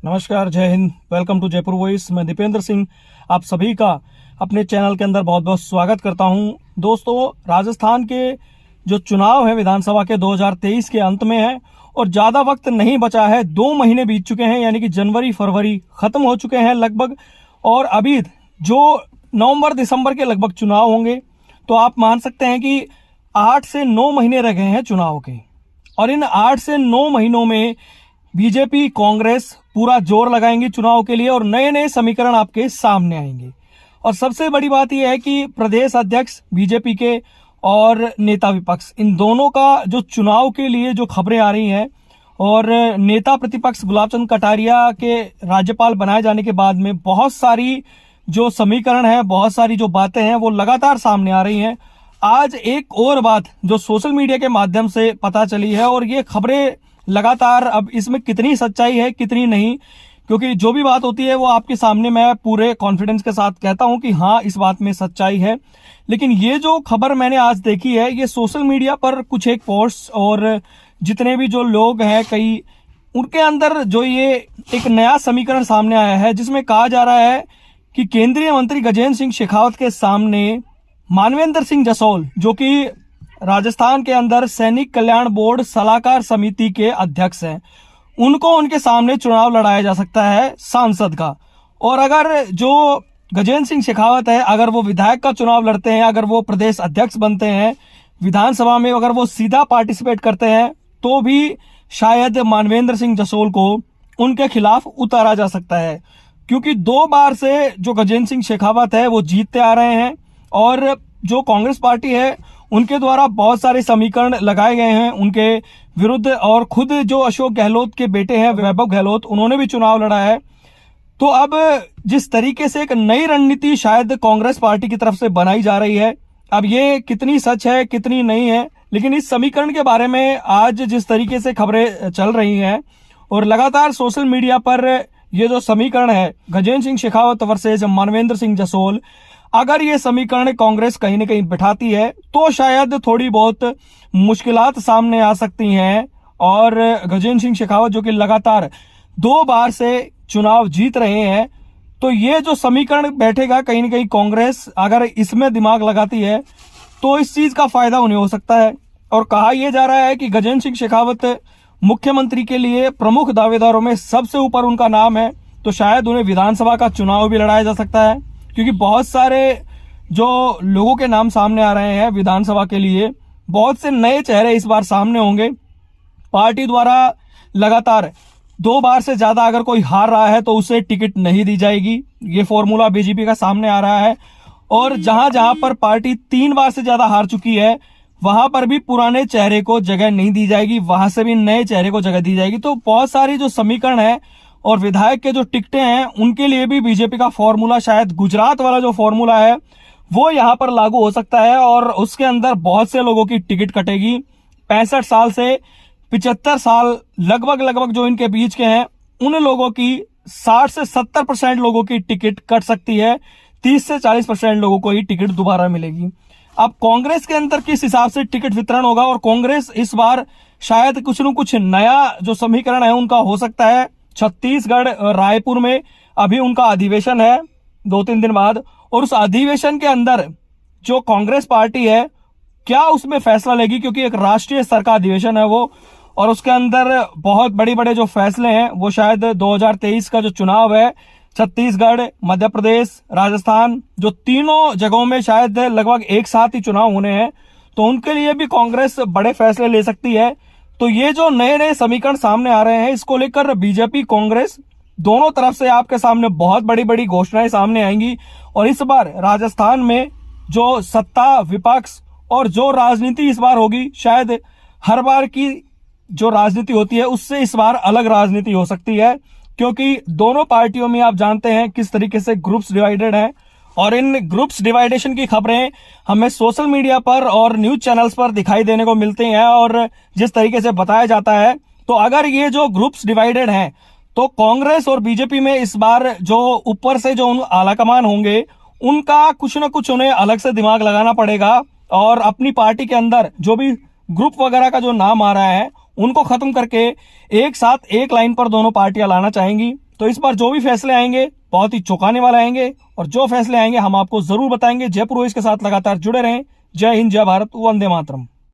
नमस्कार, जय Hind. Welcome to Jaipur voice. मैं दीपेंद्र सिंह आप सभी का अपने चैनल के अंदर बहुत बहुत स्वागत करता हूं। दोस्तों, राजस्थान के जो चुनाव है विधानसभा के 2023 के अंत में है और ज़्यादा वक्त नहीं बचा है। 2 महीने बीत चुके हैं, यानी कि जनवरी फरवरी खत्म हो चुके हैं लगभग। और अभी जो नवंबर दिसंबर के लगभग चुनाव होंगे, तो आप मान सकते हैं कि 8 से 9 महीने रह गए हैं चुनाव के। और इन 8 से 9 महीनों में बीजेपी कांग्रेस पूरा जोर लगाएंगी चुनाव के लिए और नए नए समीकरण आपके सामने आएंगे। और सबसे बड़ी बात यह है कि प्रदेश अध्यक्ष बीजेपी के और नेता विपक्ष, इन दोनों का जो चुनाव के लिए जो खबरें आ रही हैं, और नेता प्रतिपक्ष गुलाब चंद कटारिया के राज्यपाल बनाए जाने के बाद में बहुत सारी जो समीकरण है, बहुत सारी जो बातें हैं, वो लगातार सामने आ रही हैं। आज एक और बात जो सोशल मीडिया के माध्यम से पता चली है, और ये खबरें लगातार, अब इसमें कितनी सच्चाई है कितनी नहीं, क्योंकि जो भी बात होती है वो आपके सामने मैं पूरे कॉन्फिडेंस के साथ कहता हूं कि हाँ, इस बात में सच्चाई है। लेकिन ये जो खबर मैंने आज देखी है, ये सोशल मीडिया पर कुछ एक पोस्ट और जितने भी जो लोग हैं कई, उनके अंदर जो ये एक नया समीकरण सामने आया है, जिसमें कहा जा रहा है कि केंद्रीय मंत्री गजेंद्र सिंह शेखावत के सामने मानवेंद्र सिंह जसोल, जो कि राजस्थान के अंदर सैनिक कल्याण बोर्ड सलाहकार समिति के अध्यक्ष हैं, उनको उनके सामने चुनाव लड़ाया जा सकता है सांसद का। और अगर जो गजेंद्र सिंह शेखावत है, अगर वो विधायक का चुनाव लड़ते हैं, अगर वो प्रदेश अध्यक्ष बनते हैं विधानसभा में, अगर वो सीधा पार्टिसिपेट करते हैं, तो भी शायद मानवेंद्र सिंह जसोल को उनके खिलाफ उतारा जा सकता है। क्योंकि 2 बार से जो गजेंद्र सिंह शेखावत है वो जीतते आ रहे हैं, और जो कांग्रेस पार्टी है उनके द्वारा बहुत सारे समीकरण लगाए गए हैं उनके विरुद्ध। और खुद जो अशोक गहलोत के बेटे हैं वैभव गहलोत, उन्होंने भी चुनाव लड़ा है। तो अब जिस तरीके से एक नई रणनीति शायद कांग्रेस पार्टी की तरफ से बनाई जा रही है, अब ये कितनी सच है कितनी नहीं है, लेकिन इस समीकरण के बारे में आज जिस तरीके से खबरें चल रही हैं और लगातार सोशल मीडिया पर ये जो समीकरण है गजेंद्र सिंह शेखावत वर्सेज मानवेंद्र सिंह जसोल, अगर ये समीकरण कांग्रेस कहीं न कहीं बिठाती है तो शायद थोड़ी बहुत मुश्किलात सामने आ सकती हैं। और गजेंद्र सिंह शेखावत जो कि लगातार 2 बार से चुनाव जीत रहे हैं, तो ये जो समीकरण बैठेगा कहीं न कहीं कांग्रेस अगर इसमें दिमाग लगाती है तो इस चीज का फायदा उन्हें हो सकता है। और कहा यह जा रहा है कि गजेंद्र सिंह शेखावत मुख्यमंत्री के लिए प्रमुख दावेदारों में सबसे ऊपर उनका नाम है, तो शायद उन्हें विधानसभा का चुनाव भी लड़ाया जा सकता है। क्योंकि बहुत सारे जो लोगों के नाम सामने आ रहे हैं विधानसभा के लिए, बहुत से नए चेहरे इस बार सामने होंगे। पार्टी द्वारा लगातार 2 बार से ज्यादा अगर कोई हार रहा है तो उसे टिकट नहीं दी जाएगी, ये फॉर्मूला बीजेपी का सामने आ रहा है। और जहां जहां पर पार्टी 3 बार से ज्यादा हार चुकी है, वहां पर भी पुराने चेहरे को जगह नहीं दी जाएगी, वहां से भी नए चेहरे को जगह दी जाएगी। तो बहुत सारी जो समीकरण है और विधायक के जो टिकटें हैं, उनके लिए भी बीजेपी का फॉर्मूला, शायद गुजरात वाला जो फॉर्मूला है वो यहां पर लागू हो सकता है। और उसके अंदर बहुत से लोगों की टिकट कटेगी। 65 साल से 75 साल लगभग जो इनके बीच के हैं, उन लोगों की 60 से 70% लोगों की टिकट कट सकती है। 30 से 40% लोगों को ही टिकट दोबारा मिलेगी। अब कांग्रेस के अंदर किस हिसाब से टिकट वितरण होगा, और कांग्रेस इस बार शायद कुछ न कुछ नया जो समीकरण है उनका हो सकता है। छत्तीसगढ़ रायपुर में अभी उनका अधिवेशन है 2-3 दिन बाद, और उस अधिवेशन के अंदर जो कांग्रेस पार्टी है क्या उसमें फैसला लेगी, क्योंकि एक राष्ट्रीय स्तर का अधिवेशन है वो, और उसके अंदर बहुत बड़े जो फैसले हैं वो शायद 2023 का जो चुनाव है, छत्तीसगढ़, मध्य प्रदेश, राजस्थान, जो तीनों जगहों में शायद लगभग एक साथ ही चुनाव होने हैं, तो उनके लिए भी कांग्रेस बड़े फैसले ले सकती है। तो ये जो नए नए समीकरण सामने आ रहे हैं, इसको लेकर बीजेपी कांग्रेस दोनों तरफ से आपके सामने बहुत बड़ी घोषणाएं सामने आएंगी। और इस बार राजस्थान में जो सत्ता विपक्ष और जो राजनीति इस बार होगी, शायद हर बार की जो राजनीति होती है उससे इस बार अलग राजनीति हो सकती है। क्योंकि दोनों पार्टियों में आप जानते हैं किस तरीके से ग्रुप्स डिवाइडेड हैं, और इन ग्रुप्स डिवाइडेशन की खबरें हमें सोशल मीडिया पर और न्यूज चैनल्स पर दिखाई देने को मिलती हैं। और जिस तरीके से बताया जाता है, तो अगर ये जो ग्रुप्स डिवाइडेड हैं, तो कांग्रेस और बीजेपी में इस बार जो ऊपर से जो आलाकमान होंगे, उनका कुछ न कुछ उन्हें अलग से दिमाग लगाना पड़ेगा, और अपनी पार्टी के अंदर जो भी ग्रुप वगैरह का जो नाम आ रहा है उनको खत्म करके एक साथ एक लाइन पर दोनों पार्टियां लाना चाहेंगी। तो इस बार जो भी फैसले आएंगे बहुत ही चौंकाने वाले आएंगे, और जो फैसले आएंगे हम आपको जरूर बताएंगे। जयपुर वॉइस के साथ लगातार जुड़े रहें। जय हिंद, जय भारत, वंदे मातरम।